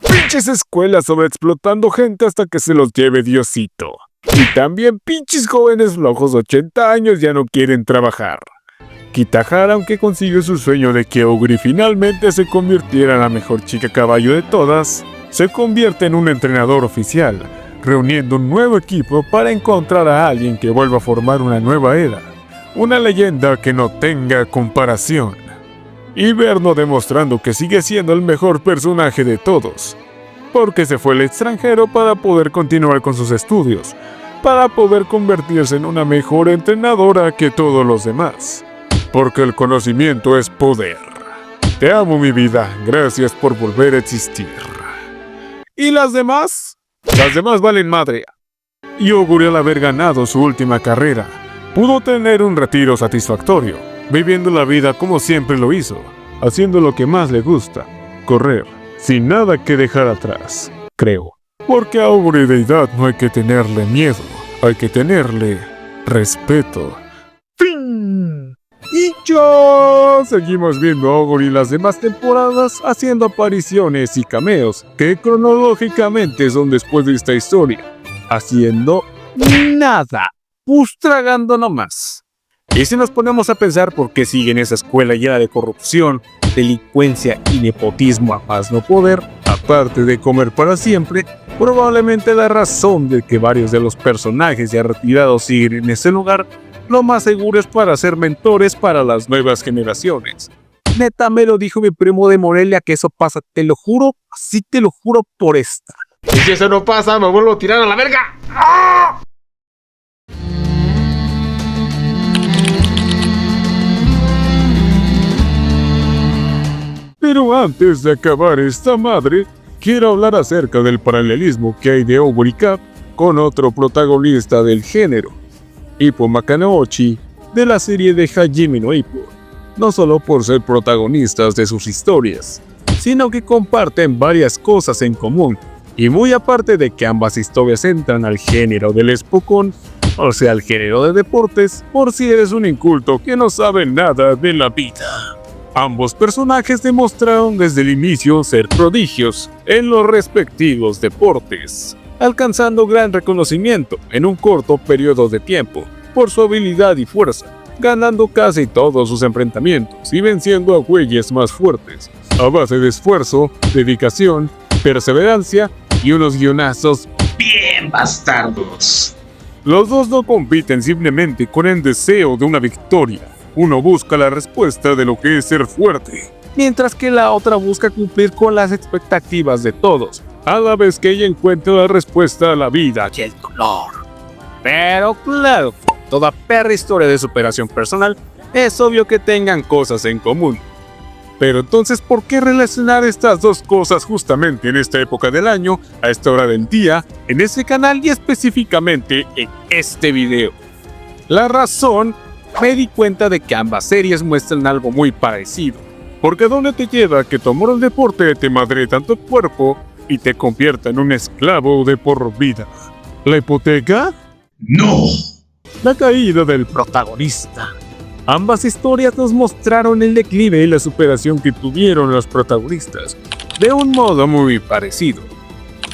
Pinches escuelas sobreexplotando gente hasta que se los lleve Diosito. Y también pinches jóvenes flojos 80 años ya no quieren trabajar. Kitahara, aunque consiguió su sueño de que Oguri finalmente se convirtiera en la mejor chica caballo de todas, se convierte en un entrenador oficial, reuniendo un nuevo equipo para encontrar a alguien que vuelva a formar una nueva era, una leyenda que no tenga comparación. Y Verno demostrando que sigue siendo el mejor personaje de todos, porque se fue al extranjero para poder continuar con sus estudios, para poder convertirse en una mejor entrenadora que todos los demás, porque el conocimiento es poder. Te amo, mi vida, gracias por volver a existir. ¿Y las demás? Las demás valen madre. Y Oguri, al haber ganado su última carrera, pudo tener un retiro satisfactorio, viviendo la vida como siempre lo hizo, haciendo lo que más le gusta, correr, sin nada que dejar atrás, creo. Porque a Oguri de edad no hay que tenerle miedo, hay que tenerle respeto. ¡Fin! Y yo seguimos viendo a Oguri las demás temporadas haciendo apariciones y cameos que cronológicamente son después de esta historia, haciendo nada, pues tragando nomás. Y si nos ponemos a pensar por qué siguen esa escuela llena de corrupción, delincuencia y nepotismo a más no poder, Aparte de comer para siempre, probablemente la razón de que varios de los personajes ya retirados siguen en ese lugar, lo más seguro es para ser mentores para las nuevas generaciones. Neta, me lo dijo mi primo de Morelia que eso pasa, te lo juro, así te lo juro por esta. Y si eso no pasa, me vuelvo a tirar a la verga. ¡Ah! Pero antes de acabar esta madre, quiero hablar acerca del paralelismo que hay de Oguri Cap con otro protagonista del género, Ippo Makanouchi, de la serie de Hajime no Ippo, no solo por ser protagonistas de sus historias, sino que comparten varias cosas en común, y muy aparte de que ambas historias entran al género del Spokon, o sea, al género de deportes, por si eres un inculto que no sabe nada de la vida. Ambos personajes demostraron desde el inicio ser prodigios en los respectivos deportes, alcanzando gran reconocimiento en un corto periodo de tiempo por su habilidad y fuerza, ganando casi todos sus enfrentamientos y venciendo a güeyes más fuertes, a base de esfuerzo, dedicación, perseverancia y unos guionazos Bien bastardos. Los dos no compiten simplemente con el deseo de una victoria. Uno busca la respuesta de lo que es ser fuerte, mientras que la otra busca cumplir con las expectativas de todos, a la vez que ella encuentra la respuesta a la vida y el dolor. Pero claro, toda perra historia de superación personal, es obvio que tengan cosas en común. Pero entonces, ¿por qué relacionar estas dos cosas justamente en esta época del año, a esta hora del día, en este canal y específicamente en este video? La razón, me di cuenta de que ambas series muestran algo muy parecido. Porque ¿dónde te lleva que tu amor al deporte te madre tanto el cuerpo y te convierta en un esclavo de por vida? ¿La hipoteca? No. La caída del protagonista. Ambas historias nos mostraron el declive y la superación que tuvieron los protagonistas, de un modo muy parecido.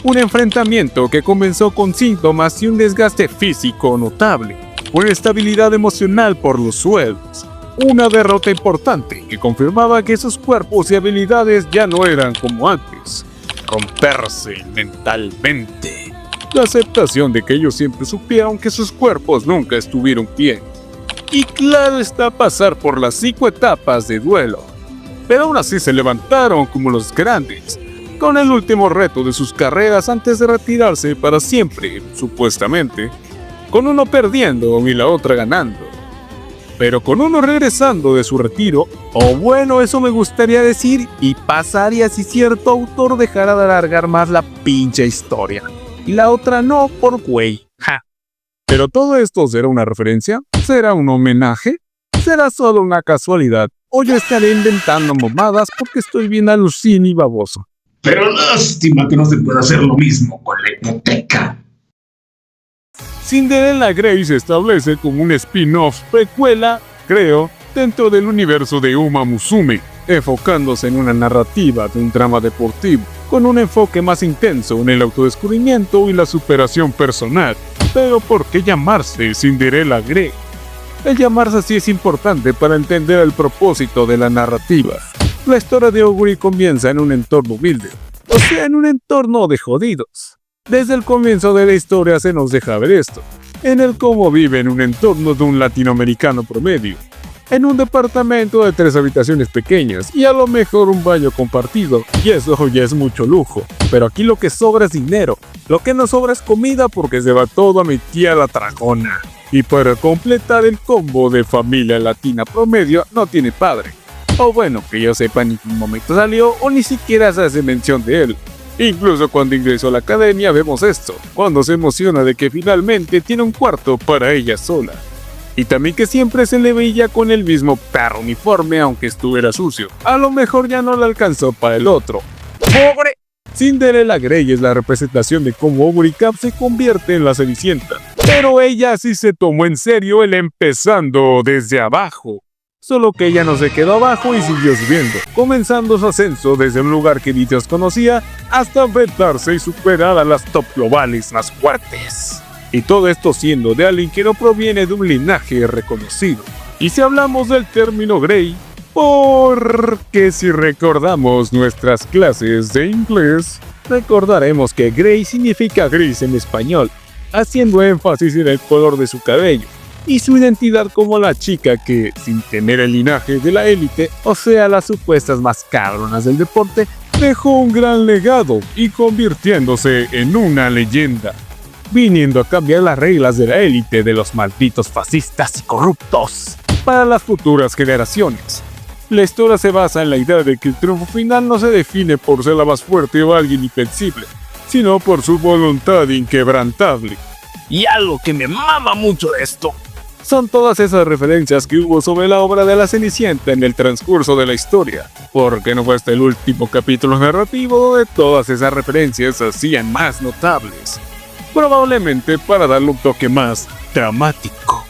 Un enfrentamiento que comenzó con síntomas y un desgaste físico notable, una estabilidad emocional por los suelos, una derrota importante que confirmaba que sus cuerpos y habilidades ya no eran como antes, romperse mentalmente, la aceptación de que ellos siempre supieron que sus cuerpos nunca estuvieron bien, y claro está pasar por las 5 etapas de duelo, pero aún así se levantaron como los grandes, con el último reto de sus carreras antes de retirarse para siempre, supuestamente, con uno perdiendo y la otra ganando. Pero con uno regresando de su retiro, o bueno, eso me gustaría decir, y pasaría si cierto autor dejara de alargar más la pinche historia. Y la otra no, por güey. Ja. Pero todo esto será una referencia, será un homenaje, será solo una casualidad, o yo estaré inventando mamadas porque estoy bien alucin y baboso. Pero lástima que no se pueda hacer lo mismo con la hipoteca. Cinderella Grey se establece como un spin-off precuela, creo, dentro del universo de Uma Musume, enfocándose en una narrativa de un drama deportivo, con un enfoque más intenso en el autodescubrimiento y la superación personal. Pero ¿por qué llamarse Cinderella Grey? El llamarse así es importante para entender el propósito de la narrativa. La historia de Oguri comienza en un entorno humilde, o sea, en un entorno de jodidos. Desde el comienzo de la historia se nos deja ver esto, en el cómo vive en un entorno de un latinoamericano promedio, en un departamento de 3 habitaciones pequeñas y a lo mejor un baño compartido, y eso ya es mucho lujo, pero aquí lo que sobra es dinero, lo que no sobra es comida porque se va todo a mi tía la tragona. Y para completar el combo de familia latina promedio no tiene padre, o bueno, que yo sepa en ningún momento salió o ni siquiera se hace mención de él. Incluso cuando ingresó a la academia vemos esto, cuando se emociona de que finalmente tiene un cuarto para ella sola. Y también que siempre se le veía con el mismo perro uniforme aunque estuviera sucio. A lo mejor ya no le alcanzó para el otro. ¡Pobre! Cinderella Grey es la representación de cómo Oguri Cap se convierte en la Cenicienta. Pero ella sí se tomó en serio el empezando desde abajo. Solo que ella no se quedó abajo y siguió subiendo, comenzando su ascenso desde un lugar que ni Dios conocía hasta enfrentarse y superar a las top globales más fuertes. Y todo esto siendo de alguien que no proviene de un linaje reconocido. Y si hablamos del término Grey, Porque si recordamos nuestras clases de inglés, recordaremos que Grey significa gris en español, haciendo énfasis en el color de su cabello y su identidad como la chica que, sin tener el linaje de la élite, o sea, las supuestas más cabronas del deporte, dejó un gran legado y convirtiéndose en una leyenda, viniendo a cambiar las reglas de la élite de los malditos fascistas y corruptos para las futuras generaciones. La historia se basa en la idea de que el triunfo final no se define por ser la más fuerte o alguien invencible, sino por su voluntad inquebrantable. Y algo que me mama mucho de esto son todas esas referencias que hubo sobre la obra de la Cenicienta en el transcurso de la historia, porque no fue hasta el último capítulo narrativo donde todas esas referencias se hacían más notables, probablemente para darle un toque más dramático.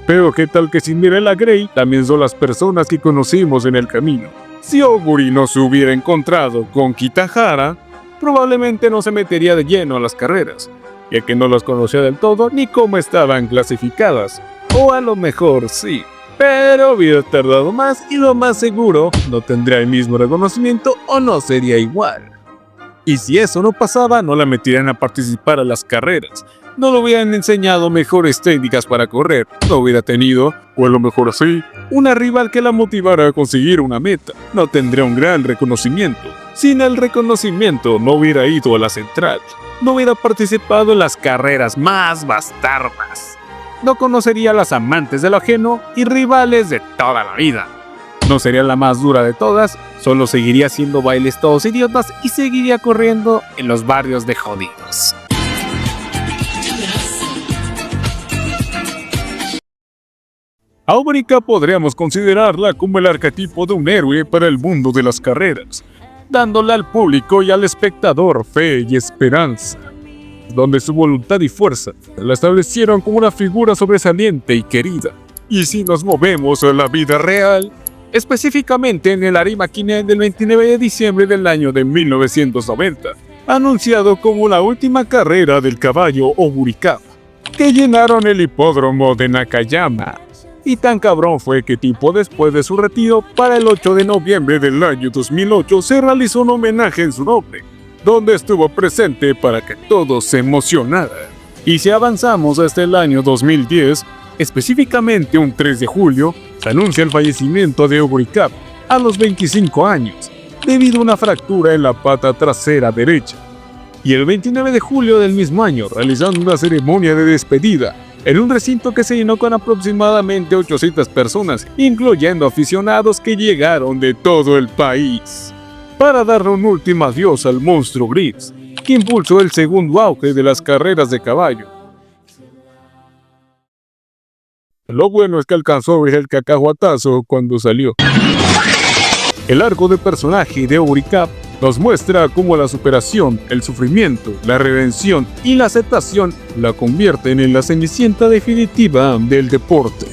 Pero qué tal que Cinderella Grey también son las personas que conocimos en el camino. Si Oguri no se hubiera encontrado con Kitahara, probablemente no se metería de lleno a las carreras, ya que no las conocía del todo ni cómo estaban clasificadas. O a lo mejor sí, pero hubiera tardado más y lo más seguro no tendría el mismo reconocimiento o no sería igual. Y si eso no pasaba, no la meterían a participar a las carreras. No le hubieran enseñado mejores técnicas para correr, no hubiera tenido, o a lo mejor sí, una rival que la motivara a conseguir una meta. No tendría un gran reconocimiento. Sin el reconocimiento no hubiera ido a la central. No hubiera participado en las carreras más bastardas. No conocería a las amantes de lo ajeno y rivales de toda la vida. No sería la más dura de todas, solo seguiría haciendo bailes todos idiotas y seguiría corriendo en los barrios de jodidos. A Obrika podríamos considerarla como el arquetipo de un héroe para el mundo de las carreras, dándole al público y al espectador fe y esperanza, donde su voluntad y fuerza la establecieron como una figura sobresaliente y querida. Y si nos movemos a la vida real, específicamente en el Arima Kinen del 29 de diciembre del año de 1990, anunciado como la última carrera del caballo Oburika, que llenaron el hipódromo de Nakayama. Y tan cabrón fue que tiempo después de su retiro, para el 8 de noviembre del año 2008, se realizó un homenaje en su nombre, donde estuvo presente para que todos se emocionaran. Y si avanzamos hasta el año 2010, específicamente un 3 de julio, se anuncia el fallecimiento de Oburika a los 25 años, debido a una fractura en la pata trasera derecha. Y el 29 de julio del mismo año, realizando una ceremonia de despedida, en un recinto que se llenó con aproximadamente 800 personas, incluyendo aficionados que llegaron de todo el país, para darle un último adiós al monstruo gris, que impulsó el segundo auge de las carreras de caballo. Lo bueno es que alcanzó a ver el cacahuatazo cuando salió. El arco de personaje de Oburika nos muestra cómo la superación, el sufrimiento, la redención y la aceptación la convierten en la cenicienta definitiva del deporte.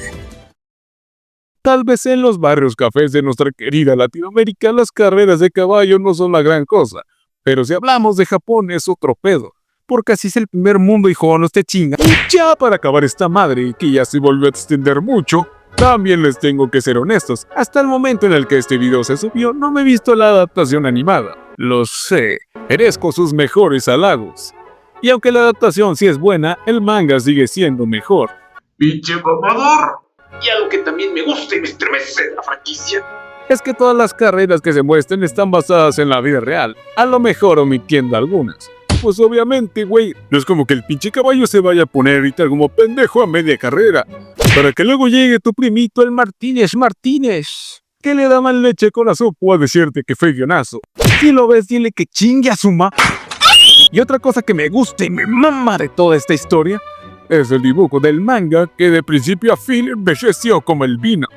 Tal vez en los barrios cafés de nuestra querida Latinoamérica las carreras de caballo no son la gran cosa, pero si hablamos de Japón es otro pedo, porque así es el primer mundo, hijo, no te chinga. Y ya para acabar esta madre, que ya se volvió a extender mucho, también les tengo que ser honestos, hasta el momento en el que este video se subió no me he visto la adaptación animada. Lo sé, merezco sus mejores halagos. Y aunque la adaptación sí es buena, el manga sigue siendo mejor. ¡Pinche mamador! Y algo que también me gusta y me estremece de la franquicia Es que todas las carreras que se muestran están basadas en la vida real, a lo mejor omitiendo algunas. Pues obviamente, güey, no es como que el pinche caballo se vaya a poner a gritar como pendejo a media carrera, para que luego llegue tu primito el Martínez, que le daban leche con la sopa a decirte que fue guionazo. Si lo ves, dile que chingue a su ma. Y otra cosa que me gusta y me mama de toda esta historia es el dibujo del manga que de principio a fin envejeció como el vino.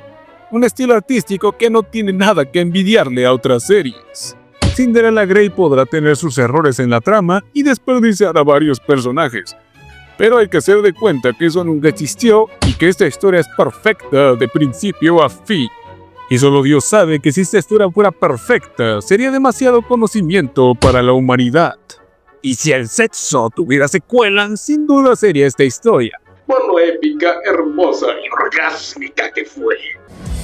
Un estilo artístico que no tiene nada que envidiarle a otras series. Cinderella Grey podrá tener sus errores en la trama y desperdiciar a varios personajes, pero hay que hacer de cuenta que eso nunca existió y que esta historia es perfecta de principio a fin. Y solo Dios sabe que si esta historia fuera perfecta, sería demasiado conocimiento para la humanidad. Y si el sexo tuviera secuela, sin duda sería esta historia. Bueno, Lo épica, hermosa y orgásmica que fue.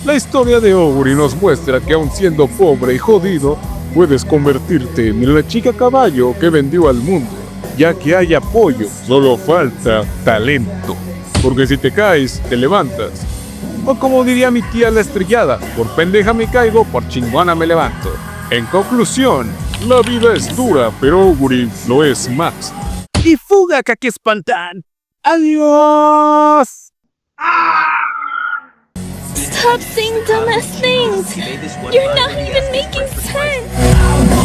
La historia de Oguri nos muestra que aun siendo pobre y jodido, puedes convertirte en la chica caballo que vendió al mundo, ya que hay apoyo, solo falta talento. Porque si te caes, te levantas. O como diría mi tía la estrellada, por pendeja me caigo, por chingona me levanto. En conclusión, la vida es dura, pero Oguri lo es más. Y fuga que espantan. ¡Adiós! Stop saying dumbass things! You're not even making sense!